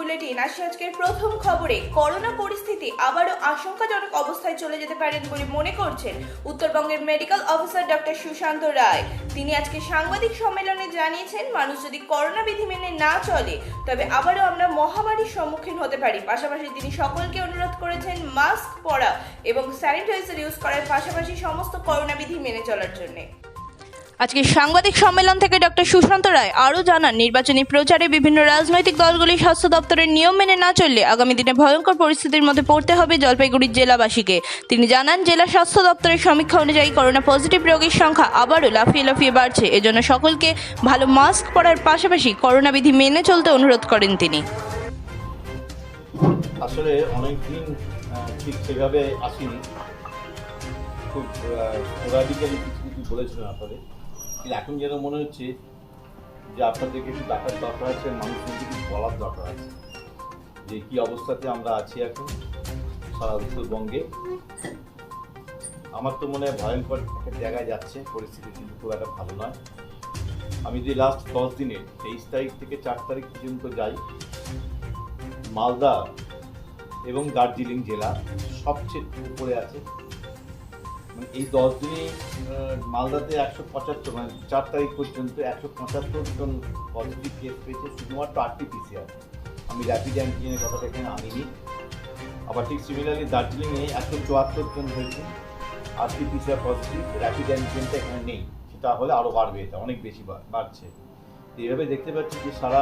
Bulletin আসছে আজকের প্রথম খবরে। করোনা পরিস্থিতি আবারও আশঙ্কাজনক অবস্থায় চলে যেতে পারেন বলে মনে করছেন উত্তরবঙ্গের মেডিকেল অফিসার ডক্টর সুশান্ত রায়। তিনি আজকে সাংবাদিক সম্মেলনে জানিয়েছেন, মানুষ যদি করোনা বিধি মেনে না চলে তবে আবারও আমরা মহামারীর সম্মুখীন হতে পারি। পাশাপাশি তিনি সকলকে অনুরোধ করেছেন মাস্ক পরা এবং স্যানিটাইজার ইউজ করার পাশাপাশি সমস্ত করোনা বিধি মেনে চলার জন্য। আজকে সাংবাদিক সম্মেলন থেকে ডক্টর সুশান্ত রায় আরও জানান, নির্বাচনী প্রচারে বিভিন্ন রাজনৈতিক দলগুলি স্বাস্থ্য দপ্তরের নিয়ম মেনে না চললে আগামী দিনে ভয়ঙ্কর পরিস্থিতির মধ্যে পড়তে হবে জলপাইগুড়ির জেলাবাসীকে। তিনি জানান, জেলা স্বাস্থ্য দপ্তরের সমীক্ষা অনুযায়ী করোনা পজিটিভ রোগীর সংখ্যা আবারও লাফিয়ে বাড়ছে। এজন্য সকলকে ভালো মাস্ক পরার পাশাপাশি করোনা বিধি মেনে চলতে অনুরোধ করেন তিনি। আসলে অনেকদিন ঠিক সেভাবে আসেনি, খুব স্পোরাডিক্যালি কিছু বলেছিলেন আপনাদের, কিন্তু এখন যেন মনে হচ্ছে যে আপনাদেরকে একটু ডাকার দরকার আছে, মানুষের কিছু বলার দরকার আছে যে কী অবস্থাতে আমরা আছি এখন সারা উত্তরবঙ্গে। আমার তো মনে হয় ভয়ঙ্কর একটা জায়গায় যাচ্ছে পরিস্থিতি, কিন্তু খুব একটা ভালো নয়। আমি যে লাস্ট 10 দিনে 23 তারিখ থেকে 4 তারিখ পর্যন্ত যাই, মালদা এবং দার্জিলিং জেলা সবচেয়ে উপরে আছে। এই 10 দিনে মালদাতে 175, মানে 4 তারিখ পর্যন্ত 175 জন পজিটিভ কেস পেয়েছে, শুধুমাত্র RT-PCR। আমি র্যাপিড অ্যান্টিজেনের কথাটা এখানে আনিনি। আবার ঠিক সিমিলারলি দার্জিলিংয়ে 174 জন হয়েছে RT-PCR পজিটিভ, র্যাপিড অ্যান্টিজেনটা এখানে নেই, সেটা হলে আরও বাড়বে, এটা অনেক বেশি বাড়ছে। এইভাবে দেখতে পাচ্ছি যে সারা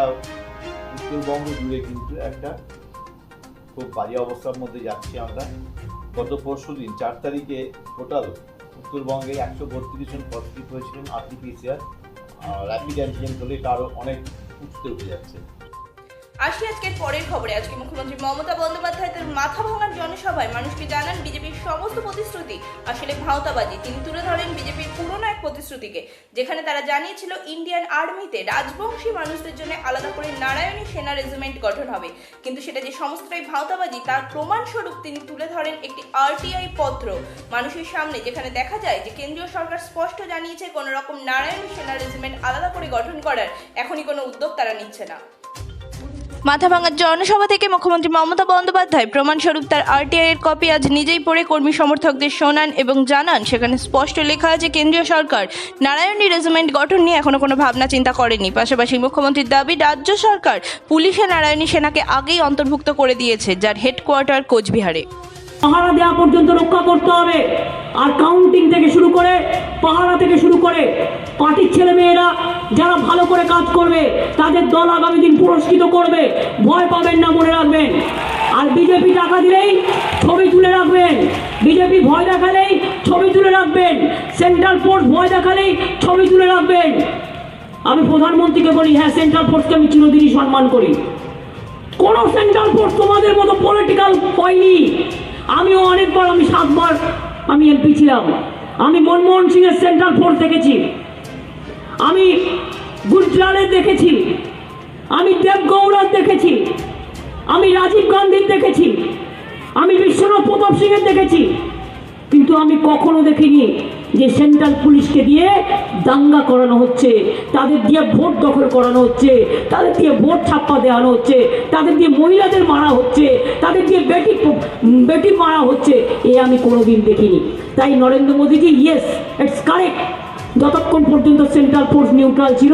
উত্তরবঙ্গ জুড়ে কিন্তু একটা খুব বাজে অবস্থার মধ্যে যাচ্ছি আমরা। গত পরশু দিন 4 তারিখে টোটাল উত্তরবঙ্গে 132 জন পজিটিভ হয়েছিলেন RT-PCR, র্যাপিড অ্যান্টিজেন হলে এটা আরও অনেক উঁচুতে উঠে যাচ্ছে। আসি আজকের পরের খবরে। আজকে মুখ্যমন্ত্রী মমতা বন্দ্যোপাধ্যায় তার মাথা ভাঙার জনসভায় মানুষকে জানান, বিজেপির সমস্ত প্রতিশ্রুতি আসলে ভাঁওতাবাজি। তিনি তুলে ধরেন বিজেপির পুরনো এক প্রতিশ্রুতিকে, যেখানে তারা জানিয়েছিল ইন্ডিয়ান আর্মিতে রাজবংশী মানুষদের জন্য আলাদা করে নারায়ণী সেনা রেজিমেন্ট গঠন হবে, কিন্তু সেটা যে সমস্তটাই ভাঁওতাবাজি তার প্রমাণস্বরূপ তিনি তুলে ধরেন একটি RTI পত্র মানুষের সামনে, যেখানে দেখা যায় যে কেন্দ্রীয় সরকার স্পষ্ট জানিয়েছে কোনো রকম নারায়ণী সেনা রেজিমেন্ট আলাদা করে গঠন করার এখনই কোনো উদ্যোগ তারা নিচ্ছে না। মাথাভাঙার জনসভা থেকে মুখ্যমন্ত্রী মমতা বন্দ্যোপাধ্যায় প্রমাণস্বরূপ তার RTI এর কপি আজ নিজেই পড়ে কর্মী সমর্থকদের শোনান এবং জানান, সেখানে স্পষ্ট লেখা আছে কেন্দ্রীয় সরকার নারায়ণী রেজিমেন্ট গঠন নিয়ে এখনো কোনো ভাবনা চিন্তা করেনি। পাশাপাশি মুখ্যমন্ত্রীর দাবি, রাজ্য সরকার পুলিশে নারায়ণী সেনাকে আগেই অন্তর্ভুক্ত করে দিয়েছে, যার হেডকোয়ার্টার কোচবিহারে। পাহারা দেওয়া পর্যন্ত রক্ষা করতে হবে। আর কাউন্টিং থেকে শুরু করে পাহারা থেকে শুরু করে পার্টির ছেলেমেয়েরা যারা ভালো করে কাজ করবে তাদের দল আগামী দিন পুরস্কৃত করবে, ভয় পাবেন না, মনে রাখবেন। আর বিজেপি টাকা দিলেই ছবি তুলে রাখবেন, বিজেপি ভয় দেখালেই ছবি তুলে রাখবেন, সেন্ট্রাল ফোর্স ভয় দেখালেই ছবি তুলে রাখবেন। আমি প্রধানমন্ত্রীকে বলি, হ্যাঁ, সেন্ট্রাল ফোর্সকে আমি চিরদিনই সম্মান করি। কোনো সেন্ট্রাল ফোর্স তোমাদের মতো পলিটিক্যাল হয়নি। আমিও অনেকবার, আমি 7 বার আমি এমপি ছিলাম। আমি মনমোহন সিংয়ের সেন্ট্রাল ফোর্স দেখেছি, আমি গুজরালের দেখেছি, আমি দেবগৌড়ার দেখেছি, আমি রাজীব গান্ধীর দেখেছি, আমি বিশ্বনাথ প্রতাপ সিংয়ের দেখেছি, কিন্তু আমি কখনো দেখিনি যে সেন্ট্রাল পুলিশকে দিয়ে দাঙ্গা করানো হচ্ছে, তাদের দিয়ে ভোট দখল করানো হচ্ছে, তাদের দিয়ে ভোট ছাপ্পা দেওয়ানো হচ্ছে, তাদের দিয়ে মহিলাদের মারা হচ্ছে, তাদের দিয়ে বেটি মারা হচ্ছে, এ আমি কোনোদিন দেখিনি। তাই নরেন্দ্র মোদীজি, ইয়েস, ইটস কারেক্ট, যতক্ষণ পর্যন্ত সেন্ট্রাল ফোর্স নিউট্রাল ছিল,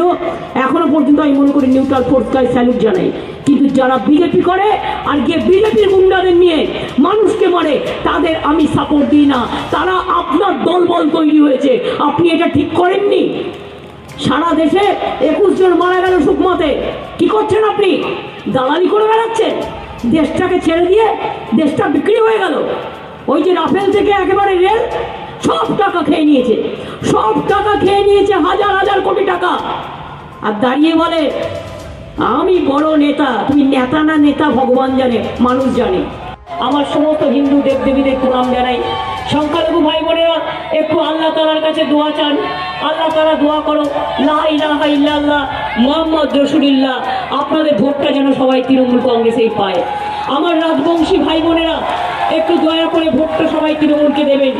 এখনো পর্যন্ত আমি মনে করি নিউট্রাল ফোর্সকে স্যালুট জানাই। কিন্তু যারা বিজেপি করে আর গিয়ে বিজেপির গুন্ডাদের নিয়ে মানুষকে মারে, তাদের আমি সাপোর্ট দিই না। তারা আপনার দলবল তৈরি হয়েছে, আপনি এটা ঠিক করেননি। সারা দেশে 21 জন মারা গেল সুকমাতে, কি করছেন আপনি? দালালি করে বেড়াচ্ছেন, দেশটাকে ছেড়ে দিয়ে দেশটা বিক্রি হয়ে গেল। ওই যে রাফেল থেকে একেবারে রেল, সব টাকা খেয়ে নিয়েছে, সব টাকা খেয়ে নিয়েছে, হাজার হাজার কোটি টাকা। আর দাঁড়িয়ে বলে আমি বড় নেতা। তুমি নেতা না নেতা ভগবান জানে, মানুষ জানে। আমার সমস্ত হিন্দু দেবদেবীদের প্রণাম জানাই। সংখ্যালঘু ভাই বোনেরা একটু আল্লাহ তাআলার কাছে দোয়া চান, আল্লাহ তাআলা দোয়া করো, লা ইলাহা ইল্লাল্লাহ মুহাম্মদ রাসূলুল্লাহ, আপনাদের ভোটটা যেন সবাই তৃণমূল কংগ্রেসেই পায়। আমার রাজবংশী ভাই বোনেরা একটু দয়া করে ভোটটা সবাই তৃণমূলকে দেবেন।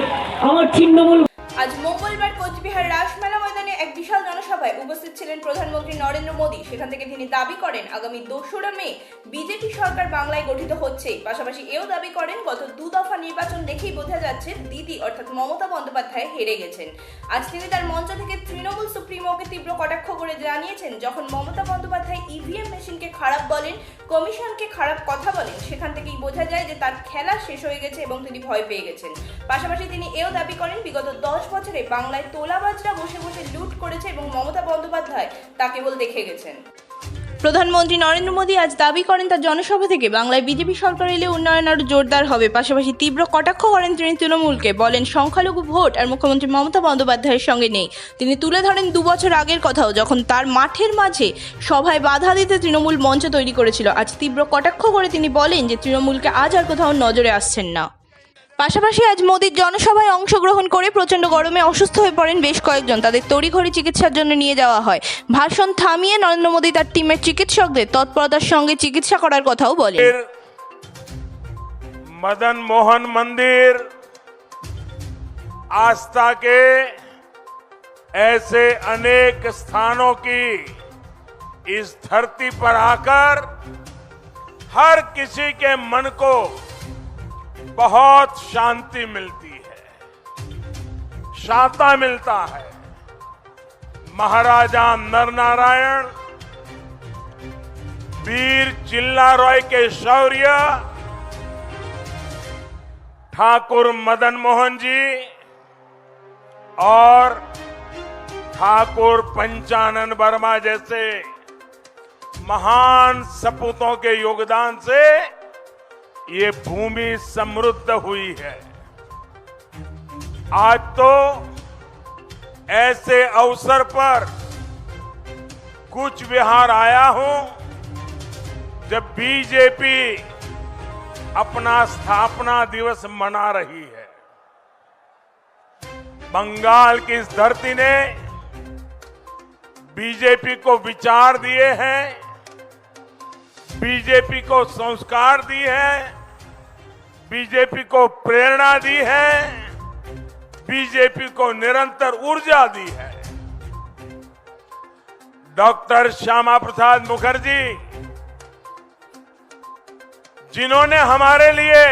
আমার ছিন্নমূল। আজ মঙ্গলবার কোচবিহার রাসমেলা ময়দানে এক বিশাল জনসভায় উপস্থিত ছিলেন প্রধানমন্ত্রী নরেন্দ্র মোদী। সেখান থেকে তিনি দাবি করেন, আগামী 2রা মে বিজেপি সরকার বাংলায় গঠিত হচ্ছে। পাশাপাশি এও দাবি করেন গত 2 দফা নির্বাচন দেখেই বোঝা যাচ্ছে দিদি অর্থাৎ মমতা বন্দ্যোপাধ্যায় হেরে গেছেন। আজ তিনি তার মঞ্চ থেকে তৃণমূল সুপ্রিমোকে তীব্র কটাক্ষ করে জানিয়েছেন, যখন মমতা বন্দ্যোপাধ্যায় ইভিএম মেশিনকে খারাপ বলেন, কমিশনকে খারাপ কথা বলেন, সেখান থেকেই বোঝা যায় যে তার খেলা শেষ হয়ে গেছে এবং তিনি ভয় পেয়ে গেছেন। পাশাপাশি তিনি এও দাবি করেন বিগত 10 বছরে বাংলায় তোলাবাজরা বসে বসে লুট করেছে এবং মমতা বন্দ্যোপাধ্যায় তা কেবল দেখে গেছেন। প্রধানমন্ত্রী নরেন্দ্র মোদী আজ দাবি করেন তার জনসভা থেকে বাংলায় বিজেপি সরকার এলে উন্নয়ন আরও জোরদার হবে। পাশাপাশি তীব্র কটাক্ষ করেন তিনি তৃণমূলকে, বলেন সংখ্যালঘু ভোট আর মুখ্যমন্ত্রী মমতা বন্দ্যোপাধ্যায়ের সঙ্গে নেই। তিনি তুলে ধরেন 2 বছর আগের কথাও, যখন তার মাঠের মাঝে সভায় বাধা দিতে তৃণমূল মঞ্চ তৈরি করেছিল। আজ তীব্র কটাক্ষ করে তিনি বলেন যে তৃণমূলকে আজ আর কোথাও নজরে আসছেন না। পাশাপাশি আজ মোদির জনসভায় অংশগ্রহণ করে প্রচণ্ড গরমে অসুস্থ হয়ে পড়েন বেশ কয়েকজন, তাদের তড়িঘড়ি চিকিৎসার জন্য নিয়ে যাওয়া হয়। ভাষণ থামিয়ে নরেন্দ্র মোদী তার টিমের চিকিৎসকদের তৎপরতার সঙ্গে চিকিৎসা করার কথাও বলেন। मदन मोहन मंदिर आस्था के ऐसे अनेक स्थानों की इस धरती पर आकर हर किसी के मन को बहुत शांति मिलती है, शांता मिलता है। महाराजा नरनारायण, वीर चिल्ला रॉय के शौर्य, ठाकुर मदन मोहन जी और ठाकुर पंचानन वर्मा जैसे महान सपूतों के योगदान से ये भूमि समृद्ध हुई है। आज तो ऐसे अवसर पर कूच बिहार आया हूं जब बीजेपी अपना स्थापना दिवस मना रही है। बंगाल की इस धरती ने बीजेपी को विचार दिए हैं, बीजेपी को संस्कार दी है, बीजेपी को प्रेरणा दी है, बीजेपी को निरंतर ऊर्जा दी है। डॉक्टर श्यामा प्रसाद मुखर्जी, जिन्होंने हमारे लिए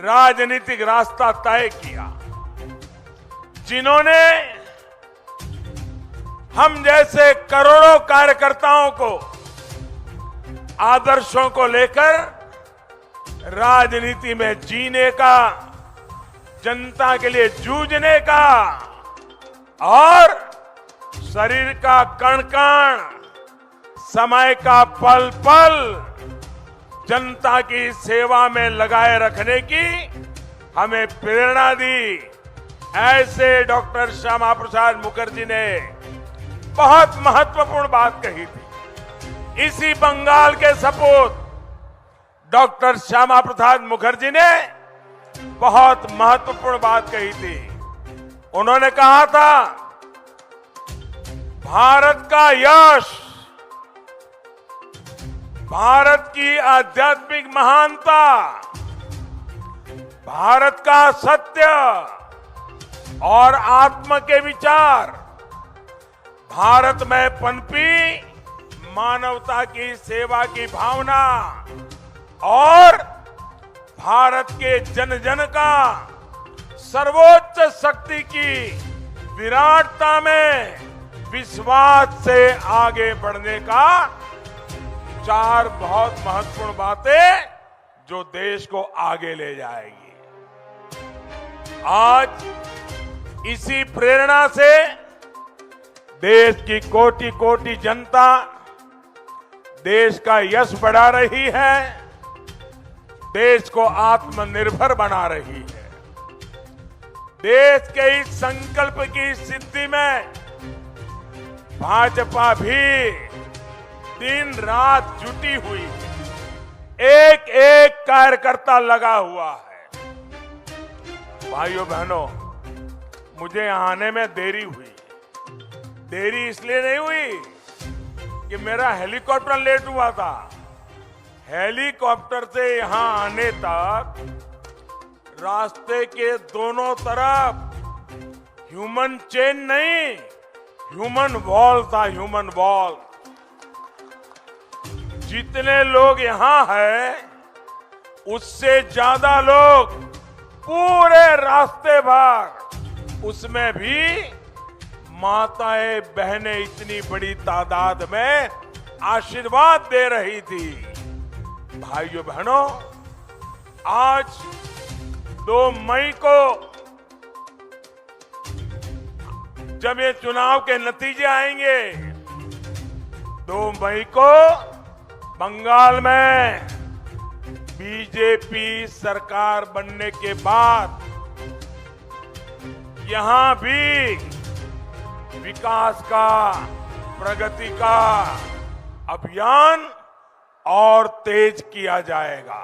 राजनीतिक रास्ता तय किया, जिन्होंने हम जैसे करोड़ों कार्यकर्ताओं को आदर्शों को लेकर राजनीति में जीने का, जनता के लिए जूझने का और शरीर का कण कण, समय का पल पल जनता की सेवा में लगाए रखने की हमें प्रेरणा दी, ऐसे डॉक्टर श्यामा प्रसाद मुखर्जी ने बहुत महत्वपूर्ण बात कही थी। इसी बंगाल के सपूत डॉक्टर श्यामा प्रसाद मुखर्जी ने बहुत महत्वपूर्ण बात कही थी। उन्होंने कहा था, भारत का यश, भारत की आध्यात्मिक महानता, भारत का सत्य और आत्म के विचार, भारत में पनपी मानवता की सेवा की भावना और भारत के जन जन का सर्वोच्च शक्ति की विराटता में विश्वास से आगे बढ़ने का 4 बहुत महत्वपूर्ण बातें जो देश को आगे ले जाएगी। आज इसी प्रेरणा से देश की कोटि कोटि जनता देश का यश बढ़ा रही है, देश को आत्मनिर्भर बना रही है। देश के इस संकल्प की सिद्धि में भाजपा भी दिन रात जुटी हुई है, एक एक कार्यकर्ता लगा हुआ है। भाइयों बहनों, मुझे यहां आने में देरी हुई। देरी इसलिए नहीं हुई कि मेरा हेलीकॉप्टर लेट हुआ था। हेलीकॉप्टर से यहां आने तक रास्ते के दोनों तरफ ह्यूमन चेन नहीं, ह्यूमन वॉल था, ह्यूमन वॉल। जितने लोग यहां हैं उससे ज्यादा लोग पूरे रास्ते भर, उसमें भी माताएं बहनें इतनी बड़ी तादाद में आशीर्वाद दे रही थी। भाइयों बहनों, आज 2 मई को जब ये चुनाव के नतीजे आएंगे, 2 मई को बंगाल में बीजेपी सरकार बनने के बाद यहां भी विकास का, प्रगति का अभियान और तेज किया जाएगा।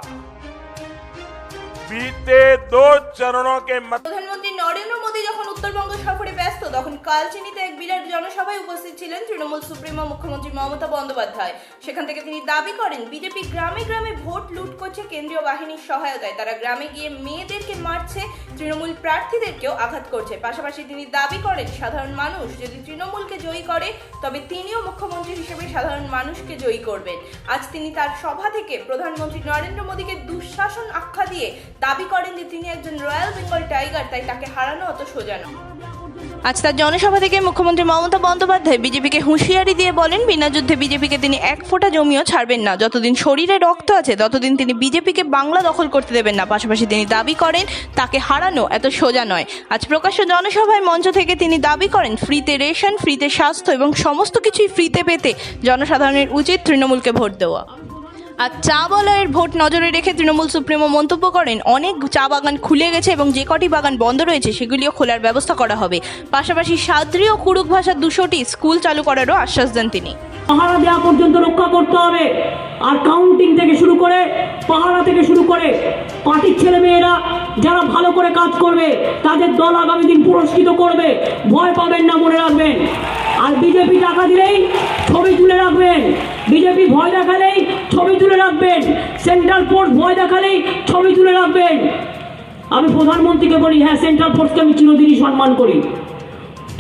बीते 2 चरणों के প্রধানমন্ত্রী নরেন্দ্র মোদী যখন উত্তরবঙ্গ সফরে ব্যস্ত, তখন কালচিনিতে এক বিরাট জনসভায় উপস্থিত ছিলেন তৃণমূল সুপ্রিমো মুখ্যমন্ত্রী মমতা বন্দ্যোপাধ্যায়। সেখান থেকে তিনি দাবি করেন, বিজেপি গ্রামে গ্রামে ভোট লুট করছে কেন্দ্রীয় বাহিনীর সহায়তায়। তারা গ্রামে গিয়ে মেয়েদেরকে মারছে, তৃণমূল প্রার্থীদেরকেও আঘাত করছে। পাশাপাশি তিনি দাবি করেন, সাধারণ মানুষ যদি তৃণমূলকে জয়ী করে তবে তিনিও মুখ্যমন্ত্রী হিসেবে সাধারণ মানুষকে জয়ী করবেন। আজ তিনি তার সভা থেকে প্রধানমন্ত্রী নরেন্দ্র মোদীকে দুঃশাসন আখ্যা দিয়ে দাবি করেন যে তিনি একজন রয়্যাল বেঙ্গল টাইগার, তাই তাকে হারানো অত সোজা নয়। আজ তার জনসভা থেকে মুখ্যমন্ত্রী মমতা বন্দ্যোপাধ্যায় বিজেপিকে হুঁশিয়ারি দিয়ে বলেন, বিনা যুদ্ধে বিজেপিকে তিনি 1 ফোঁটা জমিও ছাড়বেন না। যতদিন শরীরে রক্ত আছে ততদিন তিনি বিজেপিকে বাংলা দখল করতে দেবেন না। পাশাপাশি তিনি দাবি করেন, তাকে হারানো এত সোজা নয়। আজ প্রকাশ্য জনসভায় মঞ্চ থেকে তিনি দাবি করেন, ফ্রিতে রেশন, ফ্রিতে স্বাস্থ্য এবং সমস্ত কিছুই ফ্রিতে পেতে জনসাধারণের উচিত তৃণমূলকে ভোট দেওয়া। আর চা বলয়ের ভোট নজরে রেখে তৃণমূল সুপ্রিমো মন্তব্য করেন, অনেক চা বাগান খুলে গেছে এবং যে কটি বাগান বন্ধ রয়েছে সেগুলিও খোলার ব্যবস্থা করা হবে। পাশাপাশি সাদ্রি ও কুড়ুক ভাষার 200টি স্কুল চালু করারও আশ্বাস দেন তিনি। পাহারা দেওয়া পর্যন্ত রক্ষা করতে হবে। আর কাউন্টিং থেকে শুরু করে, পাহারা থেকে শুরু করে, পার্টির ছেলেমেয়েরা যারা ভালো করে কাজ করবে তাদের দল আগামী দিন পুরস্কৃত করবে। ভয় পাবেন না, মনে রাখবেন। আর বিজেপি টাকা দিলেই ছবি তুলে রাখবেন, বিজেপি ভয় দেখালেই ছবি তুলে রাখবেন, সেন্ট্রাল ফোর্স ভয় দেখালেই ছবি তুলে রাখবেন। আমি প্রধানমন্ত্রীকে বলি, হ্যাঁ, সেন্ট্রাল ফোর্সকে আমি চিরদিনই সম্মান করি।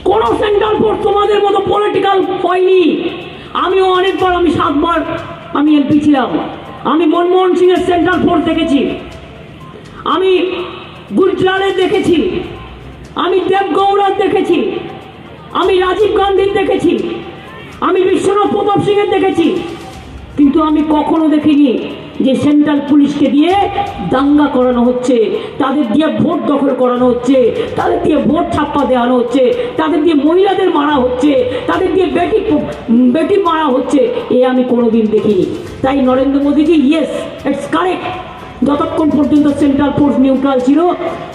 কোন সেন্ট্রাল ফোর্স তোমাদের মতো পলিটিক্যাল হয়নি। আমিও অনেকবার, আমি 7 বার আমি এমপি ছিলাম। আমি মনমোহন সিং এর সেন্ট্রাল ফোর্স দেখেছি, আমি গুজরালের দেখেছি, আমি দেবগৌড়ার দেখেছি, আমি রাজীব গান্ধীর দেখেছি, আমি বিশ্বনাথ প্রতাপ সিং এর দেখেছি। কিন্তু আমি কখনো দেখিনি যে সেন্ট্রাল পুলিশকে দিয়ে দাঙ্গা করানো হচ্ছে, তাদের দিয়ে ভোট দখল করানো হচ্ছে, তাদের দিয়ে ভোট ছাপ্পা দেওয়ানো হচ্ছে, তাদের দিয়ে মহিলাদের মারা হচ্ছে, তাদের দিয়ে বেটি মারা হচ্ছে। এ আমি কোনোদিন দেখিনি। তাই নরেন্দ্র মোদীজি, ইয়েস, ইটস কারেক্ট। যতক্ষণ পর্যন্ত সেন্ট্রাল ফোর্স নিউট্রাল ছিল,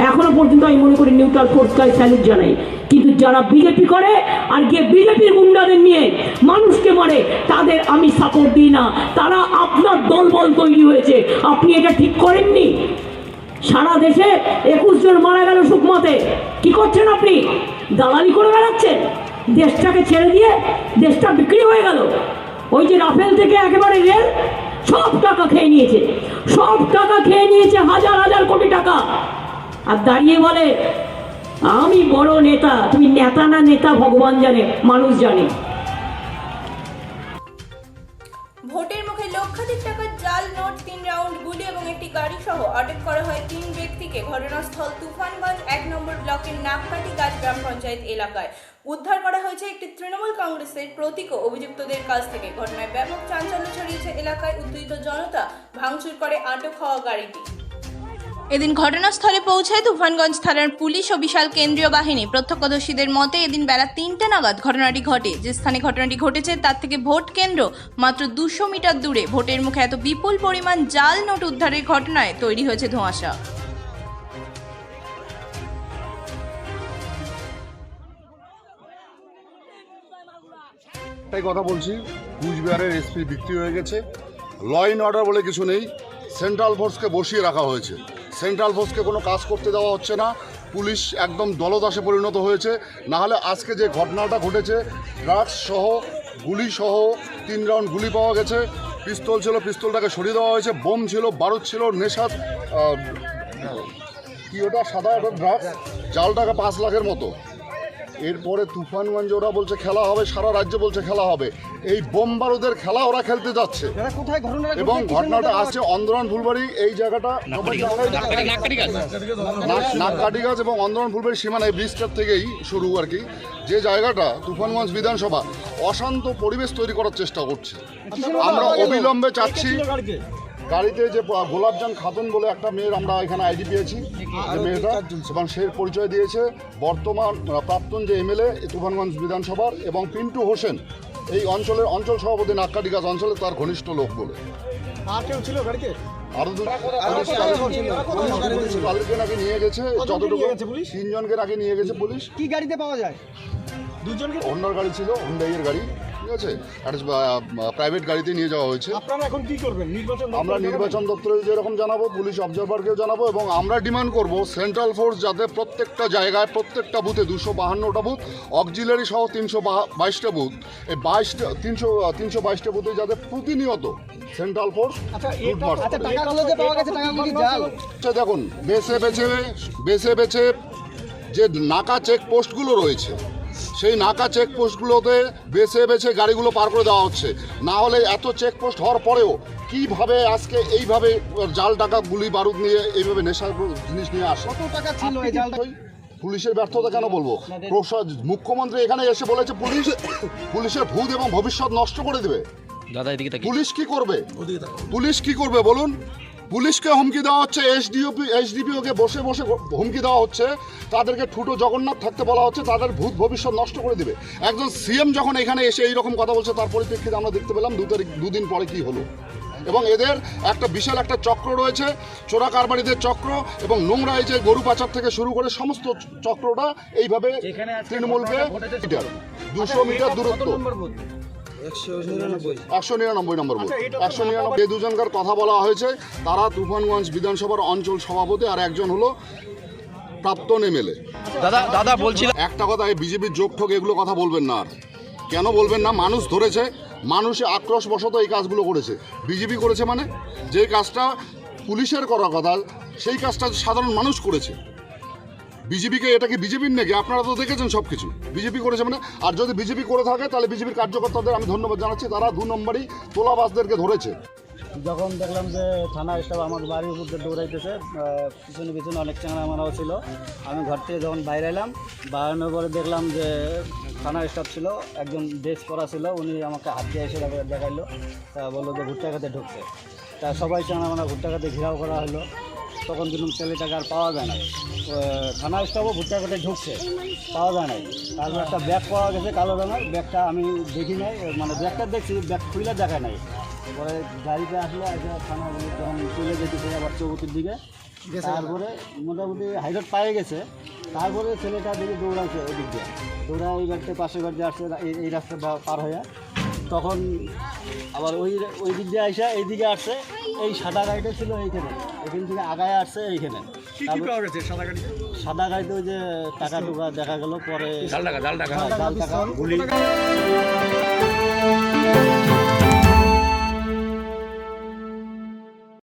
এখনো পর্যন্ত আমি মনে করি নিউট্রাল ফোর্সকে স্যালুট জানাই। কিন্তু যারা বিজেপি করে আর গিয়ে বিজেপির গুন্ডাদের নিয়ে মানুষকে মারে, তাদের আমি সাপোর্ট দিই না। তারা আপনার দলবল তৈরি হয়েছে, আপনি এটা ঠিক করেননি। সারা দেশে 21 জন মারা গেল সুকমাতে। কি করছেন আপনি? দালালি করে বেড়াচ্ছেন। দেশটাকে ছেড়ে দিয়ে দেশটা বিক্রি হয়ে গেল। ওই যে রাফেল থেকে একেবারে রেল, সব টাকা খেয়ে নিয়েছে, সব টাকা খেয়ে নিয়েছে, হাজার হাজার কোটি টাকা। আর দাঁড়িয়ে বলে আমি বড় নেতা। তুমি নেতা না নেতা ভগবান জানে, মানুষ জানে। ভোটের মুখে লক্ষাধিক টাকার জাল নোট, 3 রাউন্ড গুলি এবং একটি গাড়ি সহ আটক করা হয় 3 ব্যক্তিকে। ঘটনাস্থল তুফানগঞ্জ 1 নম্বর ব্লকের নাককাটি গাছ গ্রাম পঞ্চায়েত এলাকায়। উদ্ধার করা হয়েছে একটি তৃণমূল কংগ্রেসের প্রতীক অভিযুক্তদের কাছ থেকে। ঘটনায় ব্যাপক চাঞ্চল্য ছড়িয়েছে এলাকায়। উত্তেজিত জনতা ভাঙচুর করে আটক হওয়া গাড়িটি। এদিন ঘটনাস্থলে পৌঁছায় তুফানগঞ্জ থানার পুলিশ ও বিশাল কেন্দ্রীয় বাহিনী। প্রত্যক্ষদর্শীদের মতে এদিন বেলা 3টে নাগাদ ঘটনাটি ঘটে। যে স্থানে ঘটনাটি ঘটেছে তার থেকে ভোট কেন্দ্র মাত্র 200 মিটার দূরে। ভোটের মুখে এত বিপুল পরিমাণ জাল নোট উদ্ধারের ঘটনায় তৈরি হয়েছে ধোঁয়াশা। একটাই কথা বলছি, কুচবিহারের এসপি বিক্রি হয়ে গেছে। ল অ্যান্ড অর্ডার বলে কিছু নেই। সেন্ট্রাল ফোর্সকে বসিয়ে রাখা হয়েছে। সেন্ট্রাল ফোর্সকে কোনো কাজ করতে দেওয়া হচ্ছে না। পুলিশ একদম দলদাসে পরিণত হয়েছে। নাহলে আজকে যে ঘটনাটা ঘটেছে, ড্রাগস সহ, গুলি সহ 3 রাউন্ড গুলি পাওয়া গেছে। পিস্তল ছিল, পিস্তলটাকে সরিয়ে দেওয়া হয়েছে। বোম ছিল, বারুদ ছিল, নেশা, কি ওটা সাদা, ওটা ড্রাগস, জাল টাকা 5 লাখের মতো। এরপরে তুফানগঞ্জ ওরা বলছে খেলা হবে, সারা রাজ্য বলছে খেলা হবে। এই বোম বারুদের খেলা ওরা খেলতে যাচ্ছে। এবং ঘটনাটা আছে অন্দরন ফুলবাড়ি, এই জায়গাটা নাককাটি গাছ এবং অন্দরন ফুলবাড়ি সীমানায় ব্রিজটার থেকেই শুরু আর কি, যে জায়গাটা তুফানগঞ্জ বিধানসভা অশান্ত পরিবেশ তৈরি করার চেষ্টা করছে। আমরা অবিলম্বে চাচ্ছি, গাড়িতে যে গোলাপজান খাতুন বলে একটা মেয়ের আমরা এখানে আইডি পেয়েছি, যে মেয়েটা এবং সে পরিচয় দিয়েছে বর্তমান প্রাক্তন যে এমএলএ তুফানগঞ্জ বিধানসভার এবং পিন্টু হোসেন এই অঞ্চলের অঞ্চল সভাপতি নাককাটি গাছ অঞ্চলে তার ঘনিষ্ঠ লোক বলে। আরো তাদেরকে নাকি নিয়ে গেছে, যতটুকু 3 জনকে নাকি নিয়ে গেছে পুলিশ। কি গাড়িতে পাওয়া যায়? 2জনকে। হোন্ডার গাড়ি ছিল, হুন্ডাইয়ের গাড়ি, ঠিক আছে, একটা প্রাইভেট গাড়িতে নিয়ে যাওয়া হয়েছে। আপনারা এখন কি করবেন? আমরা নির্বাচন দপ্তরে যেরকম জানাবো, পুলিশ অবজারভারকেও জানাবো এবং আমরা ডিমান্ড করব সেন্ট্রাল ফোর্স যাতে প্রত্যেকটা জায়গায় প্রত্যেকটা বুথে 252টা বুথ, অক্সিলারি সহ 322টা বুথ, এই 322টা বুথে যাতে প্রতিনিয়ত সেন্ট্রাল ফোর্স টাকাগুলো যে পাওয়া গেছে, টাকাগুলো কি জাল? দেখুন বেছে বেছে যে নাকা চেকপোস্টগুলো রয়েছে, সেই নাকা চেকপোস্টগুলোতে বেছে বেছে গাড়িগুলো পার করে দেওয়া হচ্ছে। না হলে এত চেকপোস্ট হওয়ার পরেও কিভাবে আজকে এইভাবে জাল টাকা, গুলি বারুদ নিয়ে এইভাবে নেশার জিনিস নিয়ে আসে? কত টাকা ছিল এই জালটা? পুলিশের ব্যর্থতা কেন বলবো? মুখ্যমন্ত্রী এখানে এসে বলেছে পুলিশের ভূত এবং ভবিষ্যৎ নষ্ট করে দেবে। পুলিশ কি করবে? পুলিশ কি করবে বলুন? পুলিশকে হুমকি দেওয়া হচ্ছে, এসডিপিওকে বসে বসে হুমকি দেওয়া হচ্ছে, তাদেরকে ঠুটো জগন্নাথ থাকতে বলা হচ্ছে, তাদের ভূত ভবিষ্যৎ নষ্ট করে দিবে। একজন সিএম যখন এখানে এসে এইরকম কথা বলছে, তার পরিপ্রেক্ষিতে আমরা দেখতে পেলাম 2 দিন পরে কি হলো। এবং এদের একটা বিশাল একটা চক্র রয়েছে, চোরা কারবারিদের চক্র, এবং নোংরা এই যে গরু পাচার থেকে শুরু করে সমস্ত চক্রটা এইভাবে তৃণমূলকে 200 মিটার দূরত্ব 199 নম্বর বুথ, 199 এই 2জনকার কথা বলা হয়েছে। তারা তুফানগঞ্জ বিধানসভার অঞ্চল সভাপতি আর একজন হলো প্রাক্তন এমএলএ। দাদা বলছিলাম একটা কথা, এই বিজেপির যোগ ঠোক এগুলো কথা বলবেন না। আর কেন বলবেন না? মানুষ ধরেছে, মানুষে আক্রোশবশত এই কাজগুলো করেছে। বিজেপি করেছে মানে যে কাজটা পুলিশের করার কথা, সেই কাজটা সাধারণ মানুষ করেছে। বিজেপিকে, এটা কি বিজেপির নাকি? আপনারা তো দেখেছেন সব কিছু বিজেপি করেছে মানে। আর যদি বিজেপি করে থাকে তাহলে বিজেপির কার্যকর্তাদের আমি ধন্যবাদ জানাচ্ছি, তারা 2 নম্বরই তোলাবাজদেরকে ধরেছে। যখন দেখলাম যে থানা স্টাফ আমার বাড়ির উপর দিয়ে দৌড়াইতেছে, পিছনে পিছনে অনেক চাঙা মারাও ছিল, আমি ঘর থেকে যখন বাইরে এলাম, বাইরানোর পরে দেখলাম যে থানা স্টাফ ছিল, একজন ড্রেস পরা ছিল, উনি আমাকে হাত দিয়ে এসে দেখাইলো, তা বললো যে ভুট্টা খাতে ঢুকছে। তা সবাই চাঙা মারা ভুট্টা খাতে ঘেরাও করা হলো। তখন কিন্তু ছেলেটাকে আর পাওয়া যায় না, থানা স্টাফও ভুট্টা খাতে ঢুকছে, পাওয়া যায় নাই। তারপর একটা ব্যাগ পাওয়া গেছে কালো রঙের, ব্যাগটা আমি দেখি নাই, মানে ব্যাগটা দেখছি, ব্যাগ খুলে দেখা নাই। পরে গাড়িতে আসলে থানা যখন চলে যেতেছে আবার চৌবতির দিকে, তারপরে মোটামুটি হাইরোড পায়ে গেছে। তারপরে ছেলেটা দিকে দৌড়াচ্ছে ওই দিক দিয়ে, দৌড়া ওই গাড়িতে পাশের গাড়ি আসছে, এই রাস্তা পার হয়ে তখন আবার ওই দিক দিয়ে আসা এইদিকে আসছে, এই সাদা গাড়িটা ছিল এইখানে, এখান থেকে আগায় আসছে এইখানে। সাদা গাড়িতে ওই যে টাকা টুকা দেখা গেল, পরে জাল টাকা গুলি।